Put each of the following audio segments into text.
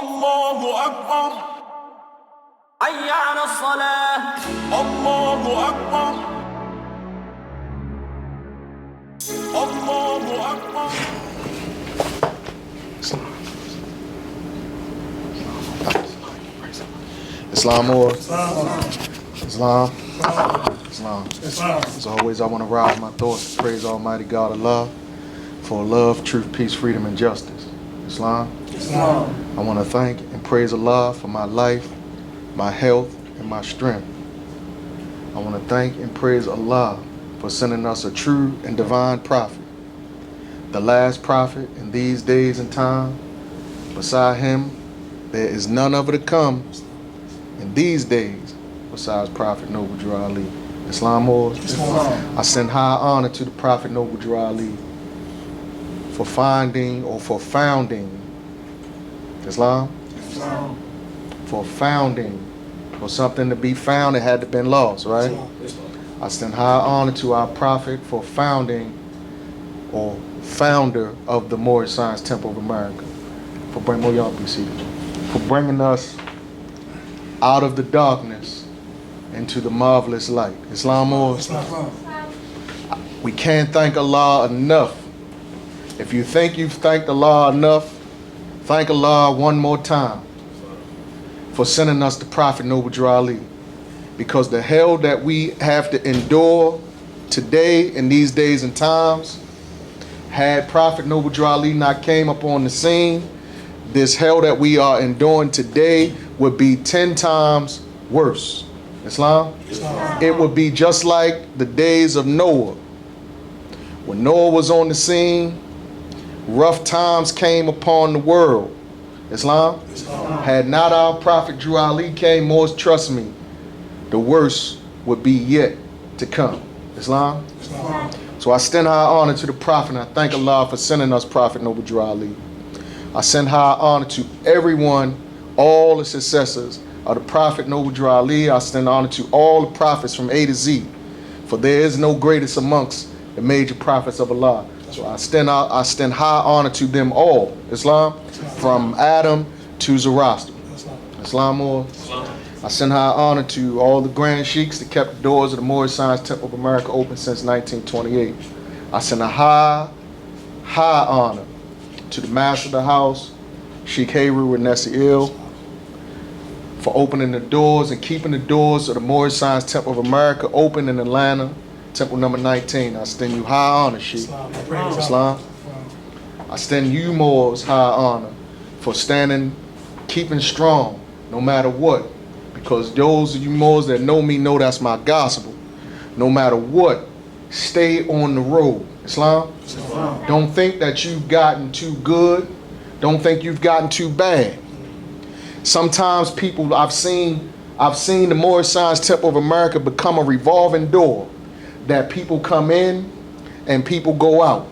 الله أكبر حي على الصلاة الله أكبر الله أكبر Islam or Islam. As always, I want to rise my thoughts to praise Almighty God Allah for love, truth, peace, freedom, and justice. Islam. I want to thank and praise Allah for my life, my health, and my strength. I want to thank and praise Allah for sending us a true and divine prophet, the last prophet in these days and time. Beside him, there is none other to come in these days besides Prophet Noble Drew Ali. Islam or I send high honor to the Prophet Noble Drew Ali for finding or for founding Islam. For founding, for something to be found, it had to been lost, right? I send high honor to our Prophet for founding or founder of the Moorish Science Temple of America, for bringing us out of the darkness into the marvelous light. Islam or we can't thank Allah enough. If you think you've thanked Allah enough, thank Allah one more time for sending us the Prophet Noble Drew Ali. Because the hell that we have to endure today in these days and times, had Prophet Noble Drew Ali not came upon the scene, this hell that we are enduring today would be 10 times worse. Islam? It would be just like the days of Noah. When Noah was on the scene, rough times came upon the world. Islam? Had not our Prophet Drew Ali came, more trust me, the worst would be yet to come. Islam? So I send high honor to the Prophet, and I thank Allah for sending us Prophet Noble Drew Ali. I send high honor to everyone, all the successors of the Prophet Noble Drew Ali. I send honor to all the prophets from A to Z, for there is no greatest amongst the major prophets of Allah. So I stand high honor to them all. Islam, from Adam to Zoroaster. Islam or I send high honor to all the grand sheiks that kept the doors of the Moorish Science Temple of America open since 1928. I send a high honor to the master of the house, Sheik and Nessie Ill, for opening the doors and keeping the doors of the Moorish Science Temple of America open in Atlanta, Temple number 19. I extend you high honor, Sheik. Islam. I extend you Moors high honor for standing, keeping strong, no matter what. Because those of you Moors that know me know that's my gospel. No matter what, stay on the road. Islam? Don't think that you've gotten too good. Don't think you've gotten too bad. Sometimes people, I've seen the Moorish Science Temple of America become a revolving door that people come in and people go out.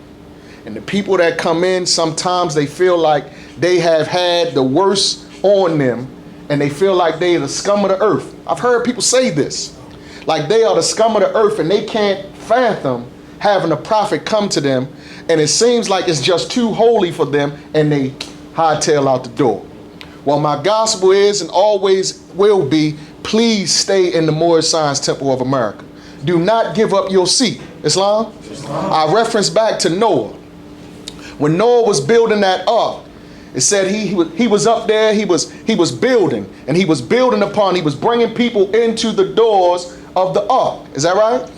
And the people that come in, sometimes they feel like they have had the worst on them and they feel like they are the scum of the earth. I've heard people say this, like they are the scum of the earth and they can't fathom having a prophet come to them, and it seems like it's just too holy for them and they hightail out the door. Well, my gospel is and always will be, please stay in the Moorish Science Temple of America. Do not give up your seat. Islam? I reference back to Noah. When Noah was building that ark, it said he was up there, he was building, and he was bringing people into the doors of the ark. Is that right?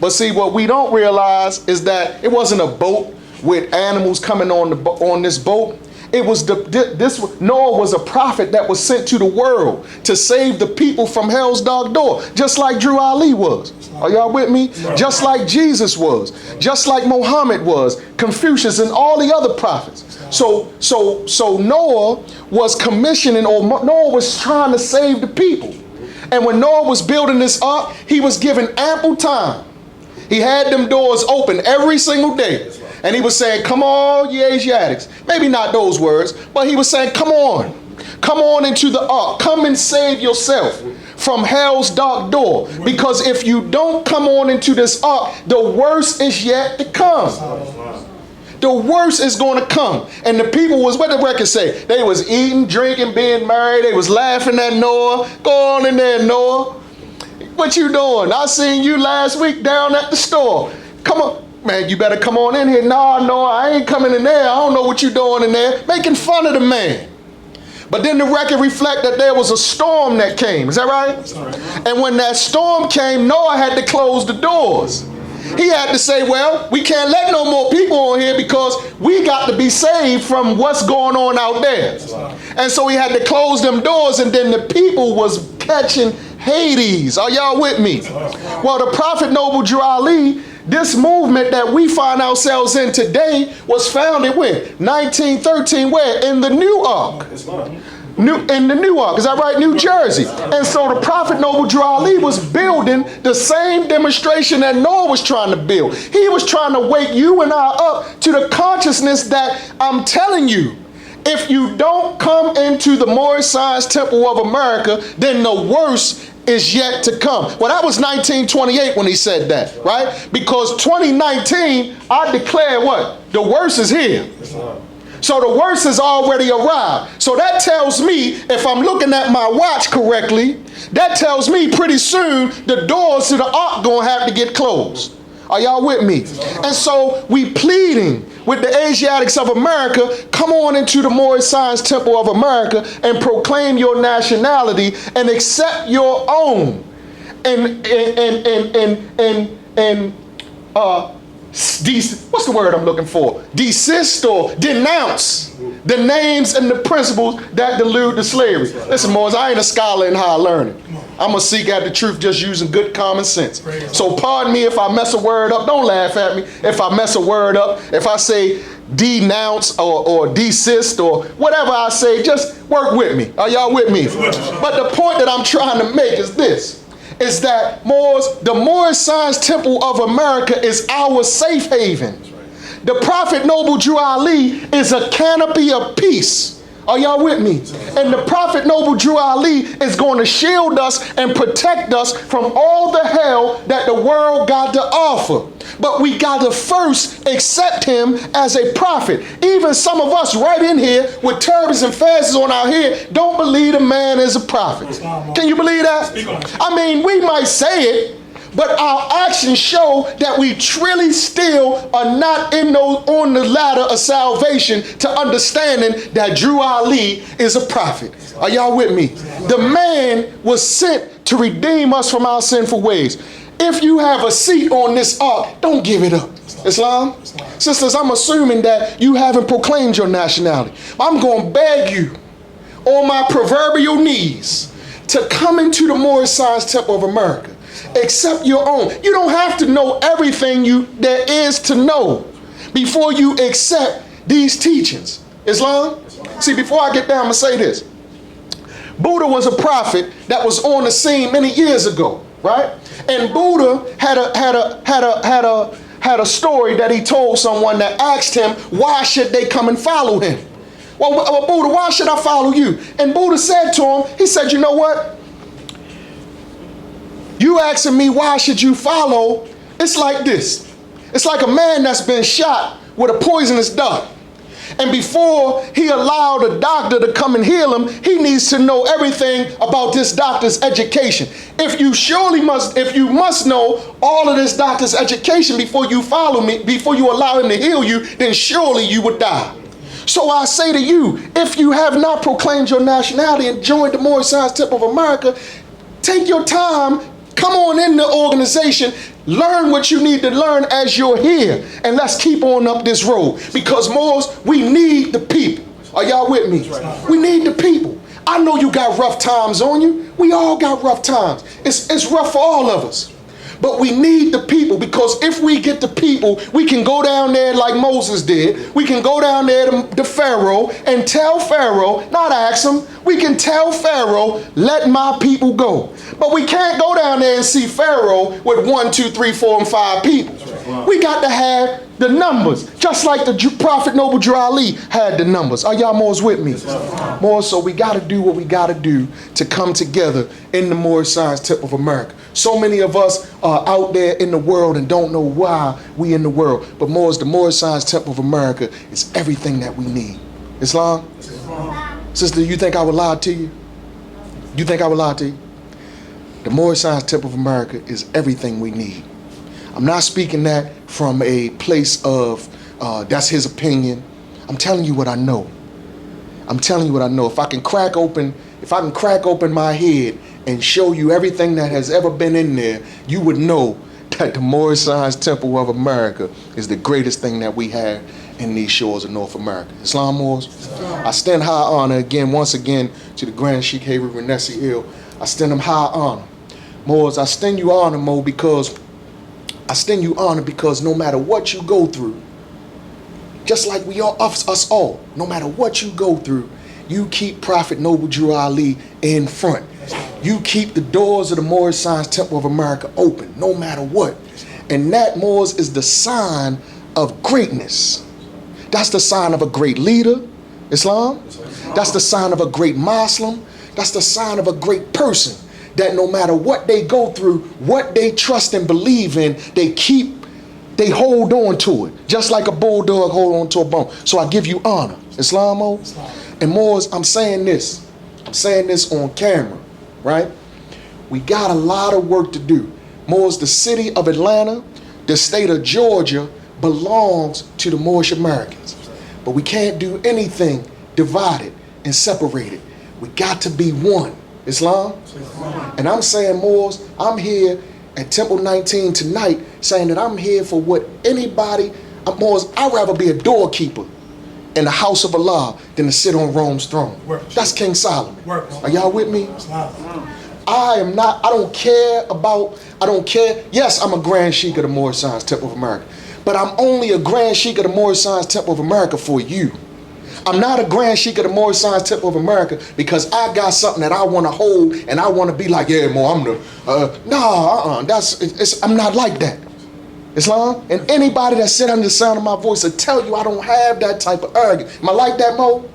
But see, what we don't realize is that it wasn't a boat with animals coming on this boat. It was Noah was a prophet that was sent to the world to save the people from hell's dark door, just like Drew Ali was. Are y'all with me? Just like Jesus was, just like Muhammad was, Confucius and all the other prophets. So Noah was commissioning, or Noah was trying to save the people. And when Noah was building this ark, he was given ample time. He had them doors open every single day. And he was saying, come on, ye Asiatics. Maybe not those words, but he was saying, come on. Come on into the ark. Come and save yourself from hell's dark door. Because if you don't come on into this ark, the worst is yet to come. the worst is going to come. And the people was, what the record say? They was eating, drinking, being married. They was laughing at Noah. Go on in there, Noah. What you doing? I seen you last week down at the store. Come on. Man, you better come on in here. Nah, no, I ain't coming in there. I don't know what you doing in there. Making fun of the man. But then the record reflect that there was a storm that came. Is that right? That's right. And when that storm came, Noah had to close the doors. He had to say, well, we can't let no more people on here because we got to be saved from what's going on out there. And so he had to close them doors, and then the people was catching Hades. Are y'all with me? Well, the Prophet Noble Drew Ali, this movement that we find ourselves in today was founded when? 1913, where? In the New Ark. In the New Ark, is that right? New Jersey. And so the Prophet Noble Drew Ali was building the same demonstration that Noah was trying to build. He was trying to wake you and I up to the consciousness that I'm telling you, if you don't come into the Moorish Science Temple of America, then the worst is yet to come. Well, that was 1928 when he said that, right? Because 2019, I declare what? The worst is here. So the worst has already arrived. So that tells me, if I'm looking at my watch correctly, that tells me pretty soon the doors to the ark gonna have to get closed. Are y'all with me? And so we pleading with the Asiatics of America, come on into the Moorish Science Temple of America and proclaim your nationality and accept your own. What's the word I'm looking for? Desist or denounce the names and the principles that delude to slavery. Listen, Moors, I ain't a scholar in higher learning. I'm going to seek out the truth just using good common sense. So pardon me if I mess a word up. Don't laugh at me if I mess a word up. If I say denounce or desist or whatever I say, just work with me. Are y'all with me? But the point that I'm trying to make is this, is that Moors, the Moorish Science Temple of America is our safe haven. The Prophet Noble Drew Ali is a canopy of peace. Are y'all with me? And the Prophet Noble Drew Ali is going to shield us and protect us from all the hell that the world got to offer. But we got to first accept him as a prophet. Even some of us right in here with turbans and fezes on our head don't believe the man is a prophet. Can you believe that? I mean, we might say it, but our actions show that we truly still are not on the ladder of salvation to understanding that Drew Ali is a prophet. Are y'all with me? The man was sent to redeem us from our sinful ways. If you have a seat on this ark, don't give it up. Islam? Sisters, I'm assuming that you haven't proclaimed your nationality. I'm going to beg you on my proverbial knees to come into the Moorish Science Temple of America. Accept your own. You don't have to know everything there is to know before you accept these teachings. Islam? See, before I get down, I'm going to say this. Buddha was a prophet that was on the scene many years ago, right? And Buddha had a story that he told someone that asked him, why should they come and follow him? Well, Buddha, why should I follow you? And Buddha said to him, he said, you know what? You asking me why should you follow, it's like this. It's like a man that's been shot with a poisonous dart. And before he allowed a doctor to come and heal him, he needs to know everything about this doctor's education. If you must know all of this doctor's education before you follow me, before you allow him to heal you, then surely you would die. So I say to you, if you have not proclaimed your nationality and joined the Moorish Science Temple of America, take your time. Come on in the organization, learn what you need to learn as you're here, and let's keep on up this road. Because Moors, we need the people. Are y'all with me? We need the people. I know you got rough times on you. We all got rough times. It's rough for all of us. But we need the people, because if we get the people, we can go down there like Moses did. We can go down there to Pharaoh and tell Pharaoh, not ask him, we can tell Pharaoh, let my people go. But we can't go down there and see Pharaoh with 1, 2, 3, 4, and 5 people. We got to have the numbers, just like the Prophet Noble Drew Ali had the numbers. Are y'all Moors with me? Moors, so we got to do what we got to do to come together in the Moorish Science Temple of America. So many of us are out there in the world and don't know why we in the world. But Moors, the Moorish Science Temple of America is everything that we need. Islam? Sister, you think I would lie to you? You think I would lie to you? The Moorish Science Temple of America is everything we need. I'm not speaking that from a place of that's his opinion. I'm telling you what I know. I'm telling you what I know. If I can crack open my head and show you everything that has ever been in there, you would know that the Moorish Science Temple of America is the greatest thing that we have in these shores of North America. Islam Moors, I stand high honor once again to the Grand Sheik Heru Renesi Ill. I stand him high honor. Moors, I stand you honor, Mo, because no matter what you go through, just like we all, us all, no matter what you go through, you keep Prophet Noble Drew Ali in front. You keep the doors of the Moorish Science Temple of America open, no matter what. And that, Moors, is the sign of greatness. That's the sign of a great leader, Islam. That's the sign of a great Muslim. That's the sign of a great person, that no matter what they go through, what they trust and believe in, they hold on to it, just like a bulldog hold on to a bone. So I give you honor, Islamo. And Moors, I'm saying this on camera, right? We got a lot of work to do. Moors, the city of Atlanta, the state of Georgia belongs to the Moorish Americans. But we can't do anything divided and separated. We got to be one, Islam. And I'm saying, Moors, I'm here at Temple 19 tonight saying that I'm here for what anybody, Moors, I'd rather be a doorkeeper in the house of Allah than to sit on Rome's throne. That's King Solomon. Are y'all with me? I don't care. Yes, I'm a Grand Sheik of the Moorish Science Temple of America, but I'm only a Grand Sheik of the Moorish Science Temple of America for you. I'm not a Grand Sheik of the Moorish Science Temple of America because I got something that I want to hold and I want to be like, yeah, Mo, I'm the, I'm not like that. Islam? And anybody that sit under the sound of my voice will tell you I don't have that type of arrogance. Am I like that, Mo?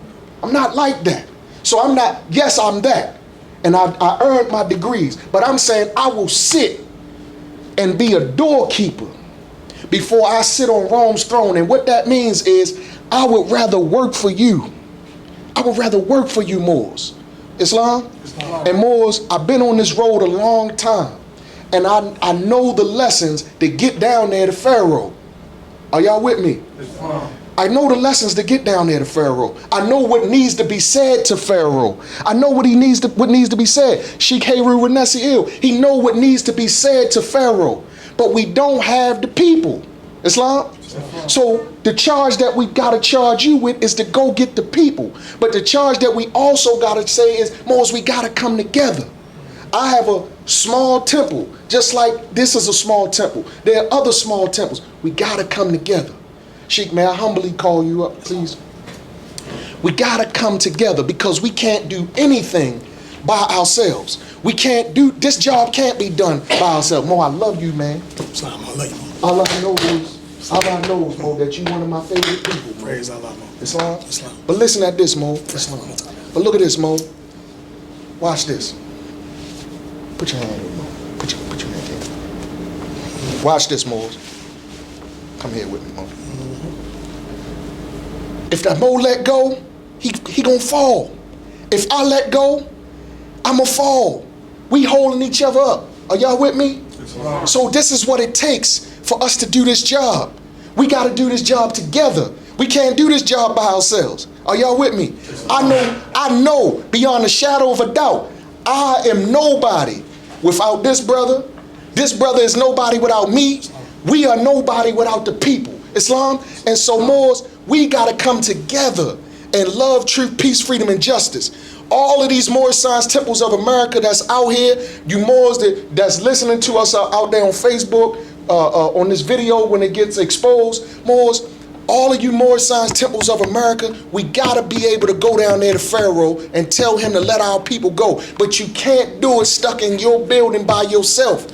I'm not like that. So I'm not, yes, I'm that. And I earned my degrees, but I'm saying I will sit and be a doorkeeper before I sit on Rome's throne. And what that means is I would rather work for you. I would rather work for you, Moors. Islam? And Moors, I've been on this road a long time. And I know the lessons to get down there to Pharaoh. Are y'all with me? I know the lessons to get down there to Pharaoh. I know what needs to be said to Pharaoh. I know what needs to be said. Sheik Heru Renesi Ill, he know what needs to be said to Pharaoh. But we don't have the people. Islam? So the charge that we got to charge you with is to go get the people. But the charge that we also got to say is, Moors, we got to come together. I have a small temple, just like this is a small temple. There are other small temples. We got to come together. Sheik, may I humbly call you up, please? We got to come together because we can't do anything by ourselves. We can't do, this job can't be done by ourselves. Mo, I love you, man. Allah knows, Mo, that you one of my favorite people, Mo. Praise Allah, Mo. Islam? But listen at this, Mo. Islam. But look at this, Mo. Watch this. Put your hand in, Mo. Put your hand in. Watch this, Mo. Come here with me, Mo. If that Mo let go, he gonna fall. If I let go, I'ma fall. We holding each other up. Are y'all with me? So this is what it takes for us to do this job. We got to do this job together. We can't do this job by ourselves. Are y'all with me? I know beyond a shadow of a doubt, I am nobody without this brother. This brother is nobody without me. We are nobody without the people. Islam? And so, Moors, we got to come together and love, truth, peace, freedom, and justice. All of these Moorish Science Temples of America that's out here, you Moors that's listening to us out there on Facebook, on this video when it gets exposed, Moors, all of you Moorish Science Temples of America, we gotta be able to go down there to Pharaoh and tell him to let our people go. But you can't do it stuck in your building by yourself.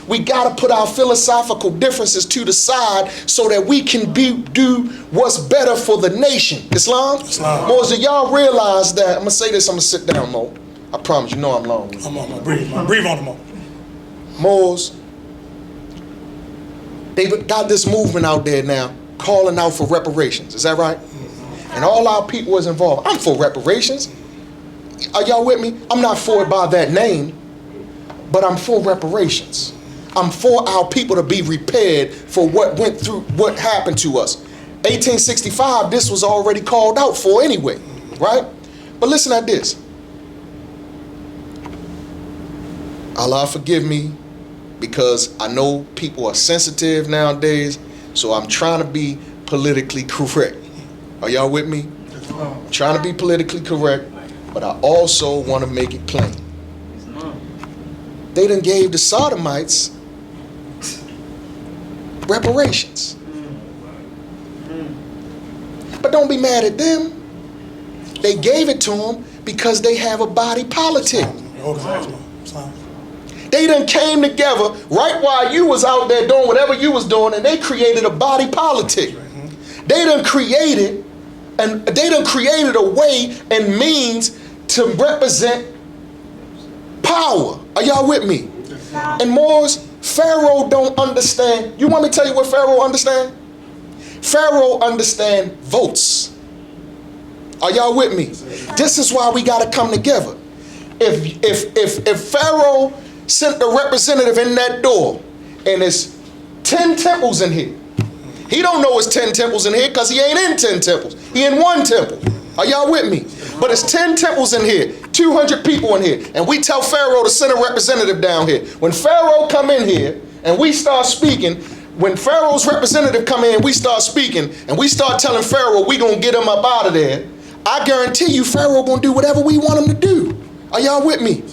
We got to put our philosophical differences to the side so that we can do what's better for the nation. Islam? Moors, do y'all realize that? I'm going to say this, I'm going to sit down, Mo. I promise, you know I'm long. I'm on, breathe on the Mo. Moors, they've got this movement out there now calling out for reparations. Is that right? And all our people is involved. I'm for reparations. Are y'all with me? I'm not for it by that name, but I'm for reparations. I'm for our people to be repaired for what went through, what happened to us. 1865, this was already called out for anyway, right? But listen at this. Allah forgive me, because I know people are sensitive nowadays, so I'm trying to be politically correct. Are y'all with me? I'm trying to be politically correct, but I also want to make it plain. They done gave the Sodomites reparations. But don't be mad at them. They gave it to them because they have a body politic. They done came together right while you was out there doing whatever you was doing, and they created a body politic. They done created a way and means to represent power. Are y'all with me? And Moors, Pharaoh don't understand. You want me to tell you what Pharaoh understand? Pharaoh understand votes. Are y'all with me? This is why we got to come together. If Pharaoh sent the representative in that door and it's 10 temples in here, he don't know it's 10 temples in here because he ain't in 10 temples. He in one temple. Are y'all with me? But it's 10 temples in here, 200 people in here, and we tell Pharaoh to send a representative down here. When Pharaoh come in here and we start speaking, when Pharaoh's representative come in and we start speaking and we start telling Pharaoh we gonna get him up out of there, I guarantee you Pharaoh gonna do whatever we want him to do. Are y'all with me?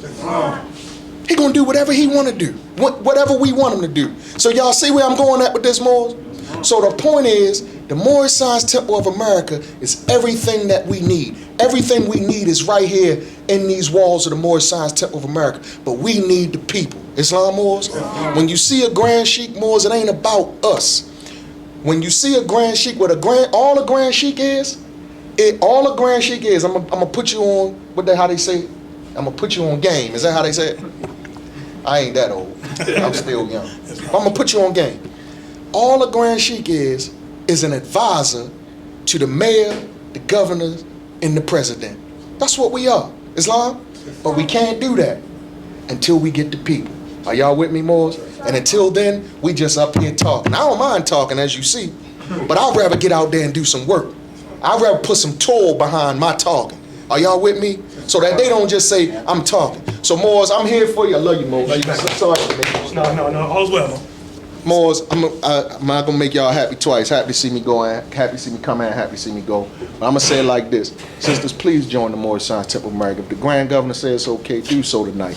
He gonna do whatever he wanna do, whatever we want him to do. So y'all see where I'm going at with this, Moors? So the point is, the Moorish Science Temple of America is everything that we need. Everything we need is right here in these walls of the Moorish Science Temple of America. But we need the people. Islam Moors? When you see a Grand Sheik, Moors, it ain't about us. When you see a Grand Sheik, all a Grand Sheik is, I'm gonna put you on, how they say? I'm gonna put you on game. Is that how they say it? I ain't that old. I'm still young. I'm gonna put you on game. All a Grand Sheik is an advisor to the mayor, the governor, and the president. That's what we are, Islam. But we can't do that until we get the people. Are y'all with me, Moors? And until then, we just up here talking. I don't mind talking, as you see, but I'd rather get out there and do some work. I'd rather put some toil behind my talking. Are y'all with me? So that they don't just say, I'm talking. So Moors, I'm here for you. I love you, Moors. Sorry, man. No, all's well. Moors, I'm not gonna make y'all happy twice. Happy to see me go in, happy to see me come in, happy to see me go. But I'm gonna say it like this. Sisters, please join the Moorish Science Temple of America. If the Grand Governor says it's okay, do so tonight.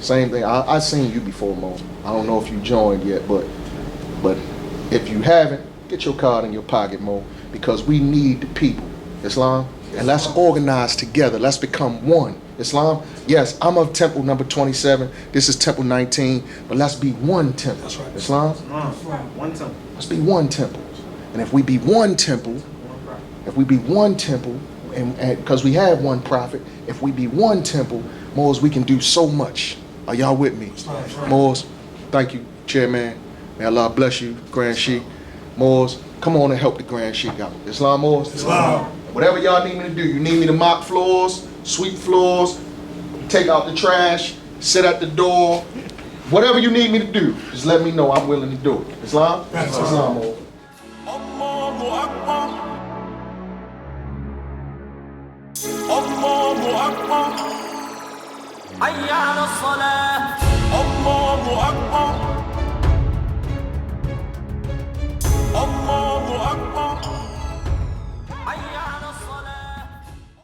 Same thing. I seen you before, Mo. I don't know if you joined yet, but if you haven't, get your card in your pocket, Mo, because we need the people. Islam? And let's organize together. Let's become one. Islam? Yes, I'm of temple number 27. This is temple 19. But let's be one temple. That's right. Islam? One temple. Let's be one temple. And if we be one temple, and because we have one prophet, if we be one temple, Moors, we can do so much. Are y'all with me? Moors, thank you, Chairman. May Allah bless you, Grand Sheik. Moors, come on and help the Grand Sheik out. Islam, Moors? Islam. Whatever y'all need me to do, you need me to mop floors, sweep floors, take out the trash, sit at the door, whatever you need me to do, just let me know. I'm willing to do it. Islam? Islam. Allahu Akbar. Allahu Akbar. Hayya ala salah.